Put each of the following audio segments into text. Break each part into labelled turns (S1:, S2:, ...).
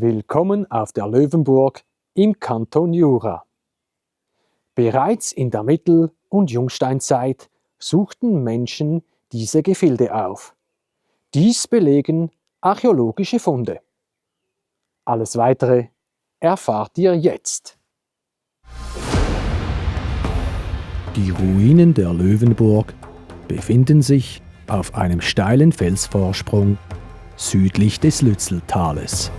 S1: Willkommen auf der Löwenburg im Kanton Jura. Bereits in der Mittel- und Jungsteinzeit suchten Menschen diese Gefilde auf. Dies belegen archäologische Funde. Alles Weitere erfahrt ihr jetzt.
S2: Die Ruinen der Löwenburg befinden sich auf einem steilen Felsvorsprung südlich des Lützeltales.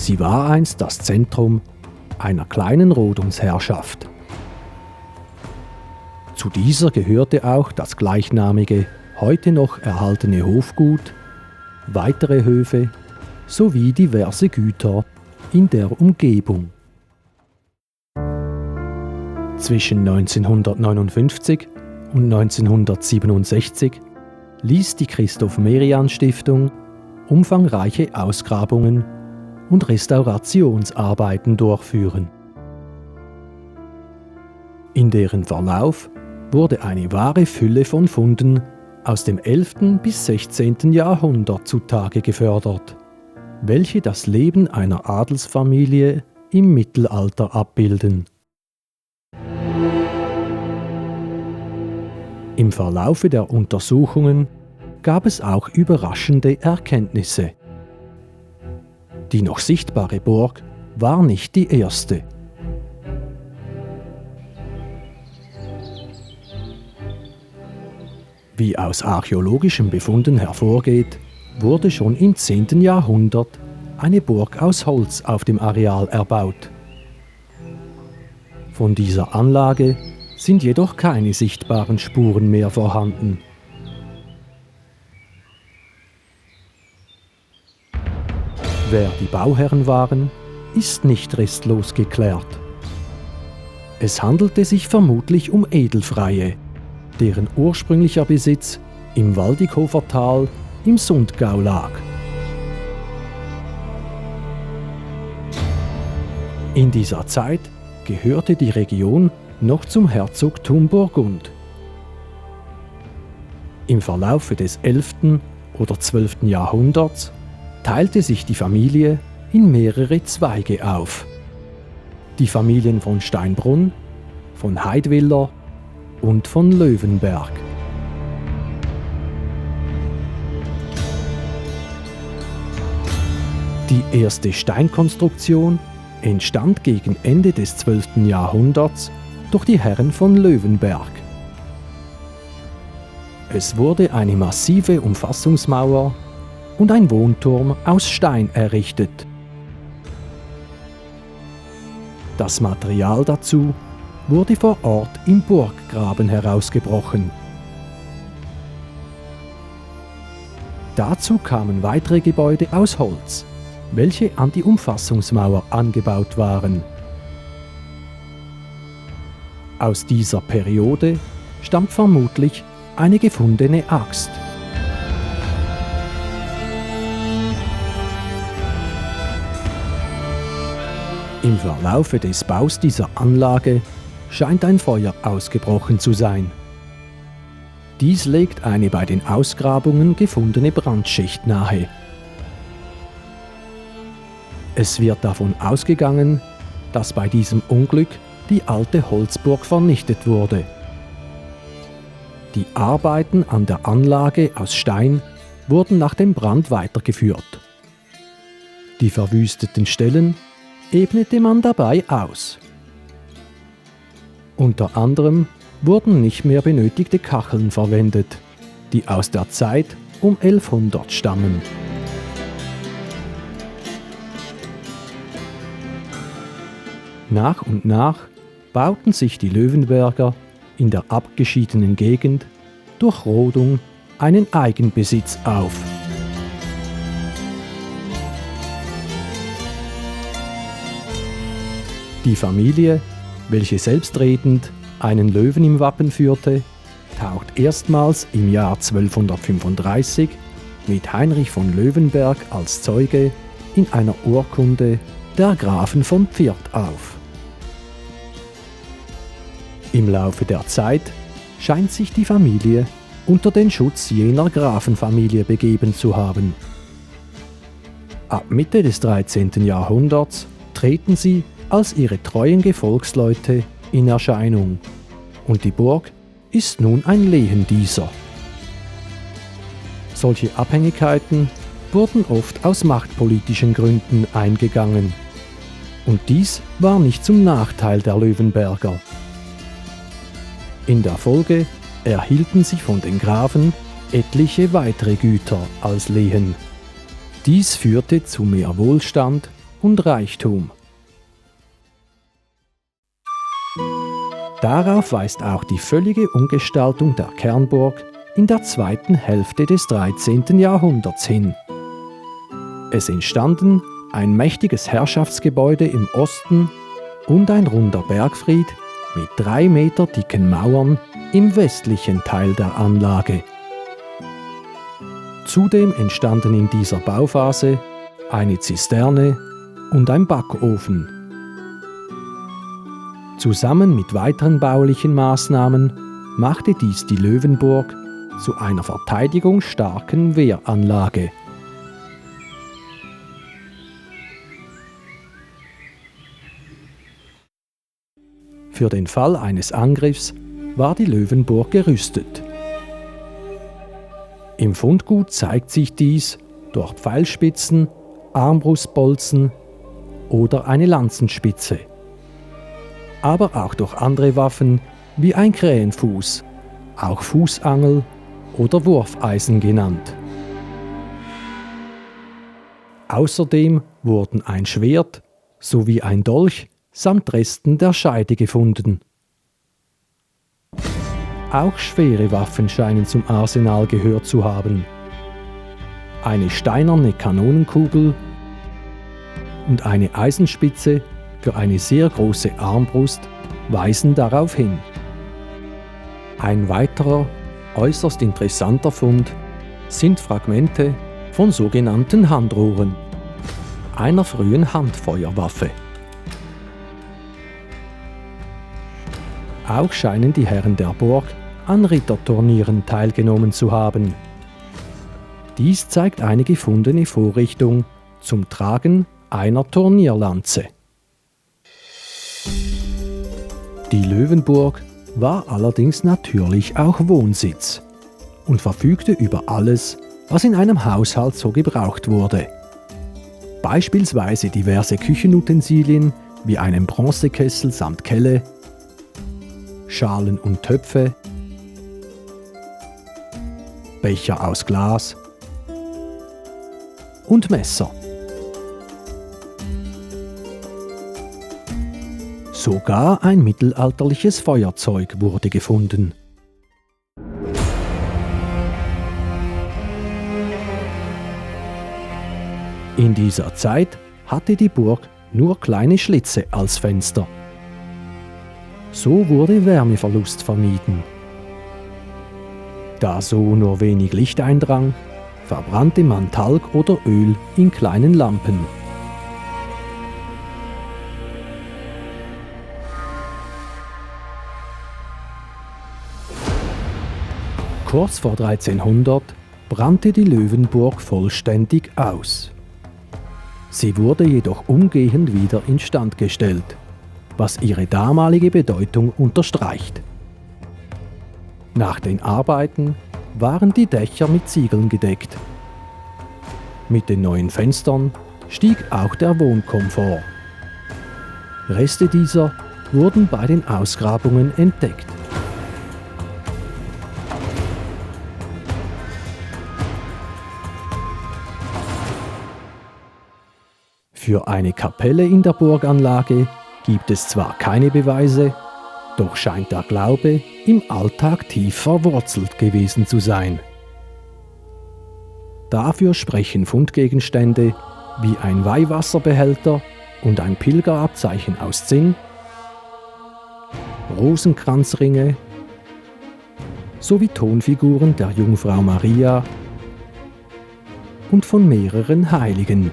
S2: Sie war einst das Zentrum einer kleinen Rodungsherrschaft. Zu dieser gehörte auch das gleichnamige, heute noch erhaltene Hofgut, weitere Höfe sowie diverse Güter in der Umgebung. Zwischen 1959 und 1967 ließ die Christoph-Merian-Stiftung umfangreiche Ausgrabungen und Restaurationsarbeiten durchführen. In deren Verlauf wurde eine wahre Fülle von Funden aus dem 11. bis 16. Jahrhundert zutage gefördert, welche das Leben einer Adelsfamilie im Mittelalter abbilden. Im Verlaufe der Untersuchungen gab es auch überraschende Erkenntnisse. Die noch sichtbare Burg war nicht die erste. Wie aus archäologischen Befunden hervorgeht, wurde schon im 10. Jahrhundert eine Burg aus Holz auf dem Areal erbaut. Von dieser Anlage sind jedoch keine sichtbaren Spuren mehr vorhanden. Wer die Bauherren waren, ist nicht restlos geklärt. Es handelte sich vermutlich um Edelfreie, deren ursprünglicher Besitz im Waldighofer Tal im Sundgau lag. In dieser Zeit gehörte die Region noch zum Herzogtum Burgund. Im Verlaufe des 11. oder 12. Jahrhunderts teilte sich die Familie in mehrere Zweige auf. Die Familien von Steinbrunn, von Heidwiller und von Löwenberg. Die erste Steinkonstruktion entstand gegen Ende des 12. Jahrhunderts durch die Herren von Löwenberg. Es wurde eine massive Umfassungsmauer und ein Wohnturm aus Stein errichtet. Das Material dazu wurde vor Ort im Burggraben herausgebrochen. Dazu kamen weitere Gebäude aus Holz, welche an die Umfassungsmauer angebaut waren. Aus dieser Periode stammt vermutlich eine gefundene Axt. Im Verlaufe des Baus dieser Anlage scheint ein Feuer ausgebrochen zu sein. Dies legt eine bei den Ausgrabungen gefundene Brandschicht nahe. Es wird davon ausgegangen, dass bei diesem Unglück die alte Holzburg vernichtet wurde. Die Arbeiten an der Anlage aus Stein wurden nach dem Brand weitergeführt. Die verwüsteten Stellen ebnete man dabei aus. Unter anderem wurden nicht mehr benötigte Kacheln verwendet, die aus der Zeit um 1100 stammen. Nach und nach bauten sich die Löwenberger in der abgeschiedenen Gegend durch Rodung einen Eigenbesitz auf. Die Familie, welche selbstredend einen Löwen im Wappen führte, taucht erstmals im Jahr 1235 mit Heinrich von Löwenberg als Zeuge in einer Urkunde der Grafen von Pfirt auf. Im Laufe der Zeit scheint sich die Familie unter den Schutz jener Grafenfamilie begeben zu haben. Ab Mitte des 13. Jahrhunderts treten sie als ihre treuen Gefolgsleute in Erscheinung und die Burg ist nun ein Lehen dieser. Solche Abhängigkeiten wurden oft aus machtpolitischen Gründen eingegangen. Und dies war nicht zum Nachteil der Löwenberger. In der Folge erhielten sie von den Grafen etliche weitere Güter als Lehen. Dies führte zu mehr Wohlstand und Reichtum. Darauf weist auch die völlige Umgestaltung der Kernburg in der zweiten Hälfte des 13. Jahrhunderts hin. Es entstanden ein mächtiges Herrschaftsgebäude im Osten und ein runder Bergfried mit 3 Meter dicken Mauern im westlichen Teil der Anlage. Zudem entstanden in dieser Bauphase eine Zisterne und ein Backofen. Zusammen mit weiteren baulichen Maßnahmen machte dies die Löwenburg zu einer verteidigungsstarken Wehranlage. Für den Fall eines Angriffs war die Löwenburg gerüstet. Im Fundgut zeigt sich dies durch Pfeilspitzen, Armbrustbolzen oder eine Lanzenspitze. Aber auch durch andere Waffen wie ein Krähenfuß, auch Fußangel oder Wurfeisen genannt. Außerdem wurden ein Schwert sowie ein Dolch samt Resten der Scheide gefunden. Auch schwere Waffen scheinen zum Arsenal gehört zu haben. Eine steinerne Kanonenkugel und eine Eisenspitze für eine sehr große Armbrust weisen darauf hin. Ein weiterer, äußerst interessanter Fund sind Fragmente von sogenannten Handrohren, einer frühen Handfeuerwaffe. Auch scheinen die Herren der Burg an Ritterturnieren teilgenommen zu haben. Dies zeigt eine gefundene Vorrichtung zum Tragen einer Turnierlanze. Die Löwenburg war allerdings natürlich auch Wohnsitz und verfügte über alles, was in einem Haushalt so gebraucht wurde. Beispielsweise diverse Küchenutensilien wie einen Bronzekessel samt Kelle, Schalen und Töpfe, Becher aus Glas und Messer. Sogar ein mittelalterliches Feuerzeug wurde gefunden. In dieser Zeit hatte die Burg nur kleine Schlitze als Fenster. So wurde Wärmeverlust vermieden. Da so nur wenig Licht eindrang, verbrannte man Talg oder Öl in kleinen Lampen. Kurz vor 1300 brannte die Löwenburg vollständig aus. Sie wurde jedoch umgehend wieder instand gestellt, was ihre damalige Bedeutung unterstreicht. Nach den Arbeiten waren die Dächer mit Ziegeln gedeckt. Mit den neuen Fenstern stieg auch der Wohnkomfort. Reste dieser wurden bei den Ausgrabungen entdeckt. Für eine Kapelle in der Burganlage gibt es zwar keine Beweise, doch scheint der Glaube im Alltag tief verwurzelt gewesen zu sein. Dafür sprechen Fundgegenstände wie ein Weihwasserbehälter und ein Pilgerabzeichen aus Zinn, Rosenkranzringe sowie Tonfiguren der Jungfrau Maria und von mehreren Heiligen.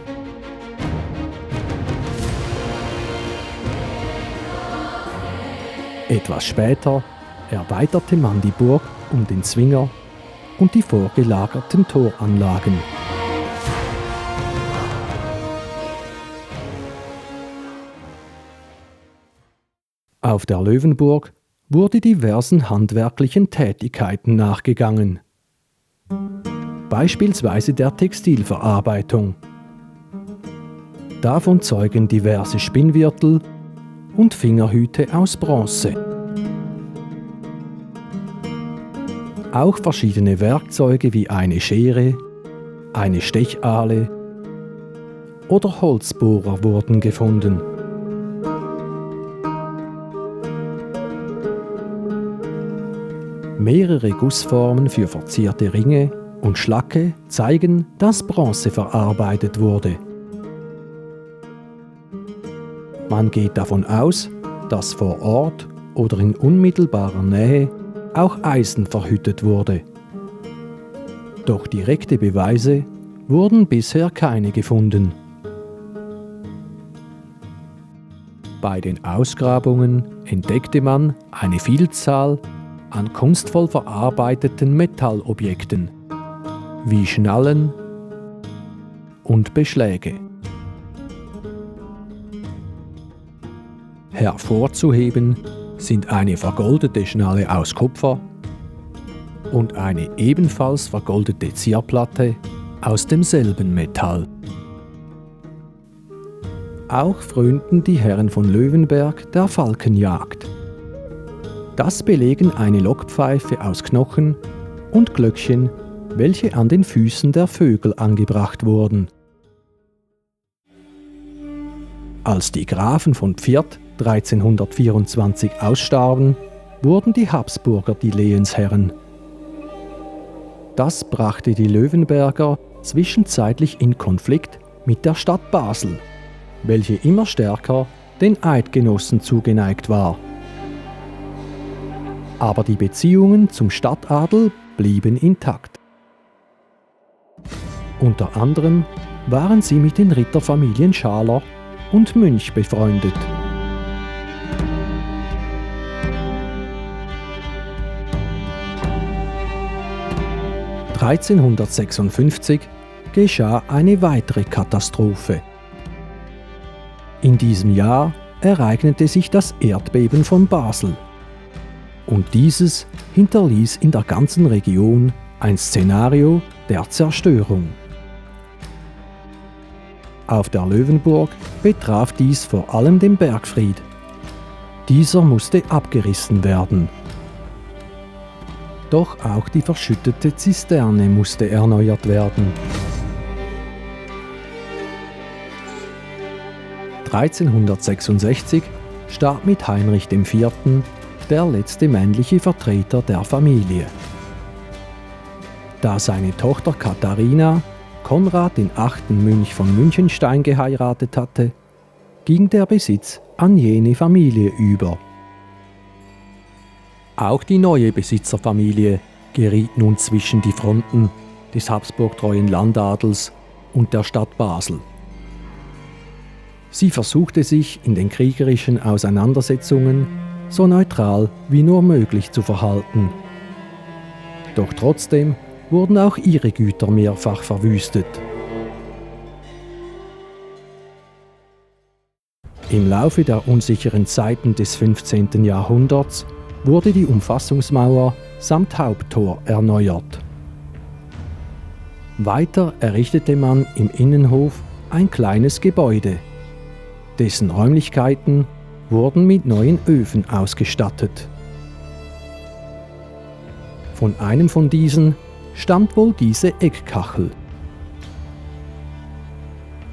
S2: Etwas später erweiterte man die Burg um den Zwinger und die vorgelagerten Toranlagen. Auf der Löwenburg wurde diversen handwerklichen Tätigkeiten nachgegangen. Beispielsweise der Textilverarbeitung. Davon zeugen diverse Spinnwirtel und Fingerhüte aus Bronze. Auch verschiedene Werkzeuge wie eine Schere, eine Stechahle oder Holzbohrer wurden gefunden. Mehrere Gussformen für verzierte Ringe und Schlacke zeigen, dass Bronze verarbeitet wurde. Man geht davon aus, dass vor Ort oder in unmittelbarer Nähe auch Eisen verhüttet wurde. Doch direkte Beweise wurden bisher keine gefunden. Bei den Ausgrabungen entdeckte man eine Vielzahl an kunstvoll verarbeiteten Metallobjekten, wie Schnallen und Beschläge. Hervorzuheben sind eine vergoldete Schnalle aus Kupfer und eine ebenfalls vergoldete Zierplatte aus demselben Metall. Auch frönten die Herren von Löwenberg der Falkenjagd. Das belegen eine Lockpfeife aus Knochen und Glöckchen, welche an den Füßen der Vögel angebracht wurden. Als die Grafen von Pfirdt 1324 ausstarben, wurden die Habsburger die Lehensherren. Das brachte die Löwenberger zwischenzeitlich in Konflikt mit der Stadt Basel, welche immer stärker den Eidgenossen zugeneigt war. Aber die Beziehungen zum Stadtadel blieben intakt. Unter anderem waren sie mit den Ritterfamilien Schaler und Münch befreundet. (1356) geschah eine weitere Katastrophe. In diesem Jahr ereignete sich das Erdbeben von Basel. Und dieses hinterließ in der ganzen Region ein Szenario der Zerstörung. Auf der Löwenburg betraf dies vor allem den Bergfried. Dieser musste abgerissen werden. Doch auch die verschüttete Zisterne musste erneuert werden. 1366 starb mit Heinrich IV. Der letzte männliche Vertreter der Familie. Da seine Tochter Katharina Konrad VIII. Münch von Münchenstein geheiratet hatte, ging der Besitz an jene Familie über. Auch die neue Besitzerfamilie geriet nun zwischen die Fronten des habsburgtreuen Landadels und der Stadt Basel. Sie versuchte sich in den kriegerischen Auseinandersetzungen so neutral wie nur möglich zu verhalten. Doch trotzdem wurden auch ihre Güter mehrfach verwüstet. Im Laufe der unsicheren Zeiten des 15. Jahrhunderts wurde die Umfassungsmauer samt Haupttor erneuert. Weiter errichtete man im Innenhof ein kleines Gebäude, dessen Räumlichkeiten wurden mit neuen Öfen ausgestattet. Von einem von diesen stammt wohl diese Eckkachel.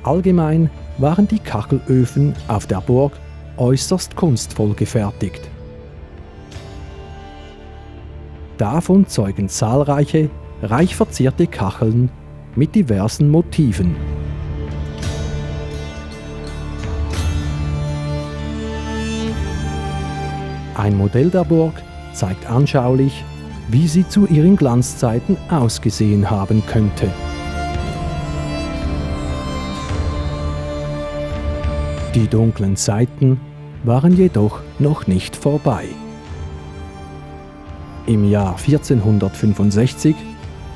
S2: Allgemein waren die Kachelöfen auf der Burg äußerst kunstvoll gefertigt. Davon zeugen zahlreiche, reich verzierte Kacheln mit diversen Motiven. Ein Modell der Burg zeigt anschaulich, wie sie zu ihren Glanzzeiten ausgesehen haben könnte. Die dunklen Zeiten waren jedoch noch nicht vorbei. Im Jahr 1465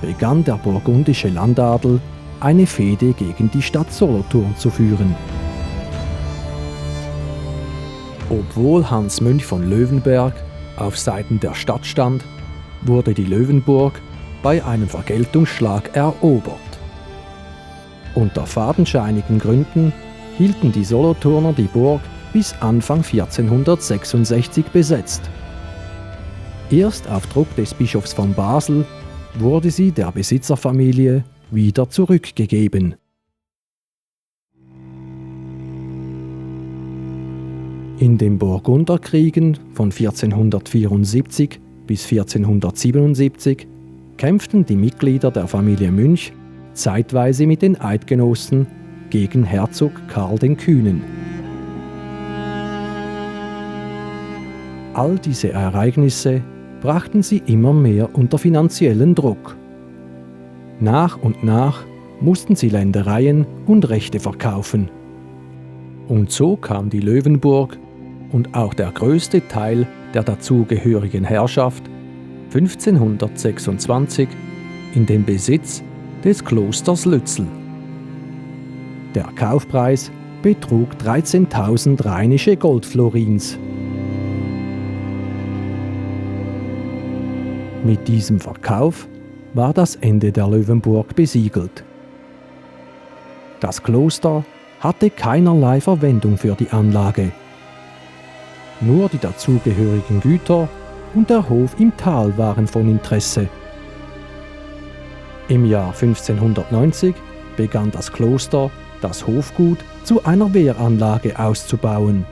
S2: begann der burgundische Landadel eine Fehde gegen die Stadt Solothurn zu führen. Obwohl Hans Mönch von Löwenberg auf Seiten der Stadt stand, wurde die Löwenburg bei einem Vergeltungsschlag erobert. Unter fadenscheinigen Gründen hielten die Solothurner die Burg bis Anfang 1466 besetzt. Erst auf Druck des Bischofs von Basel wurde sie der Besitzerfamilie wieder zurückgegeben. In den Burgunderkriegen von 1474 bis 1477 kämpften die Mitglieder der Familie Münch zeitweise mit den Eidgenossen gegen Herzog Karl den Kühnen. All diese Ereignisse brachten sie immer mehr unter finanziellen Druck. Nach und nach mussten sie Ländereien und Rechte verkaufen. Und so kam die Löwenburg und auch der größte Teil der dazugehörigen Herrschaft 1526 in den Besitz des Klosters Lützel. Der Kaufpreis betrug 13.000 rheinische Goldflorins. Mit diesem Verkauf war das Ende der Löwenburg besiegelt. Das Kloster hatte keinerlei Verwendung für die Anlage. Nur die dazugehörigen Güter und der Hof im Tal waren von Interesse. Im Jahr 1590 begann das Kloster, das Hofgut zu einer Wehranlage auszubauen.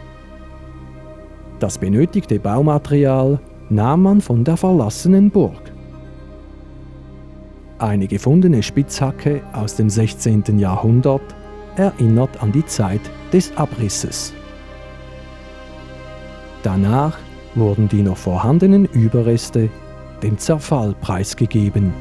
S2: Das benötigte Baumaterial nahm man von der verlassenen Burg. Eine gefundene Spitzhacke aus dem 16. Jahrhundert erinnert an die Zeit des Abrisses. Danach wurden die noch vorhandenen Überreste dem Zerfall preisgegeben.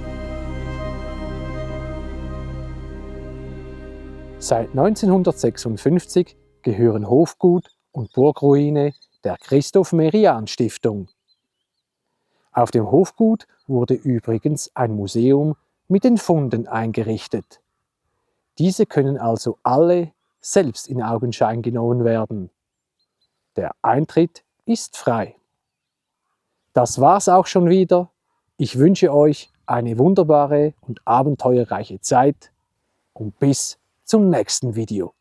S1: Seit 1956 gehören Hofgut und Burgruine der Christoph-Merian-Stiftung. Auf dem Hofgut wurde übrigens ein Museum mit den Funden eingerichtet. Diese können also alle selbst in Augenschein genommen werden. Der Eintritt ist frei. Das war's auch schon wieder. Ich wünsche euch eine wunderbare und abenteuerreiche Zeit und bis zum nächsten Video.